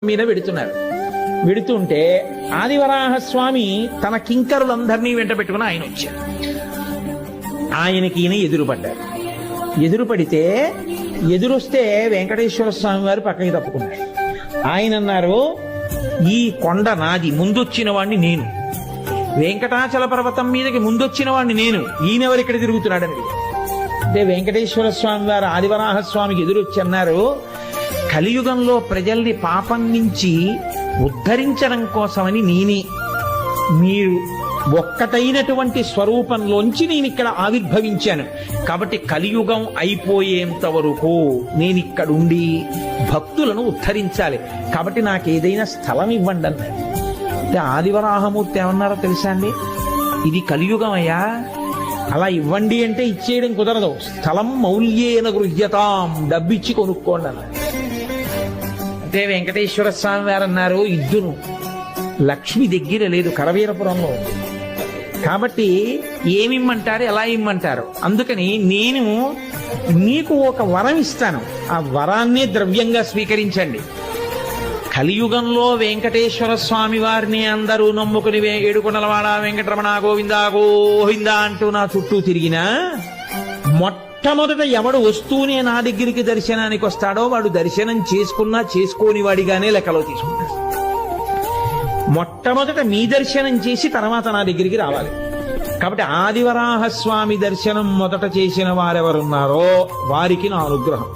మీద వెడుతుంటే ఆదివరాహస్వామి తన కింకరులందరినీ వెంట పెట్టుకుని ఆయన వచ్చారు. ఆయనకి ఈయన ఎదురుపడితే ఎదురొస్తే వెంకటేశ్వర స్వామి వారు పక్కకి తప్పుకున్నారు. ఆయన అన్నారు, ఈ కొండ నాది, ముందొచ్చిన వాడిని నేను. వెంకటాచల పర్వతం మీదకి ముందొచ్చిన వాడిని నేను, ఈయనెవరు ఇక్కడ తిరుగుతున్నాడని. అంటే వెంకటేశ్వర స్వామి వారు ఆదివరాహస్వామికి ఎదురొచ్చి అన్నారు, కలియుగంలో ప్రజల్ని పాపం నుంచి ఉద్ధరించడం కోసమని నేనే, మీరు ఒక్కటైనటువంటి స్వరూపంలోంచి నేను ఇక్కడ ఆవిర్భవించాను. కాబట్టి కలియుగం అయిపోయేంత వరకు నేను ఇక్కడుండి భక్తులను ఉద్ధరించాలి. కాబట్టి నాకు ఏదైనా స్థలం ఇవ్వండి అన్నారు. అంటే ఆదివరాహమూర్తి ఏమన్నారో తెలుసా అండి, ఇది కలియుగం అయ్యా, అలా ఇవ్వండి అంటే ఇచ్చేయడం కుదరదు. స్థలం మౌల్యేన గృహ్యతాం, డబ్బిచ్చి కొనుక్కోండి అన్నారు. అంటే వెంకటేశ్వర స్వామి వారు అన్నారు, ఇద్దును, లక్ష్మి దగ్గర లేదు, కరవీరపురంలో. కాబట్టి ఏమిమ్మంటారు, ఎలా ఇమ్మంటారు? అందుకని నేను నీకు ఒక వరం ఇస్తాను, ఆ వరాన్నే ద్రవ్యంగా స్వీకరించండి. కలియుగంలో వెంకటేశ్వర స్వామి వారిని అందరూ నమ్ముకుని ఏడుకొండలవాడ వెంకటరమణ గోవిందా గోవిందా అంటూ నా చుట్టూ తిరిగినా, మొట్టమొదట ఎవడు వస్తూనే నా దగ్గరికి దర్శనానికి వస్తాడో వాడు దర్శనం చేసుకున్నా చేసుకోని వాడిగానే లెక్కలో తీసుకుంటాడు. మొట్టమొదట మీ దర్శనం చేసి తర్వాత నా దగ్గరికి రావాలి. కాబట్టి ఆదివరాహస్వామి దర్శనం మొదట చేసిన వారెవరున్నారో వారికి నా అనుగ్రహం.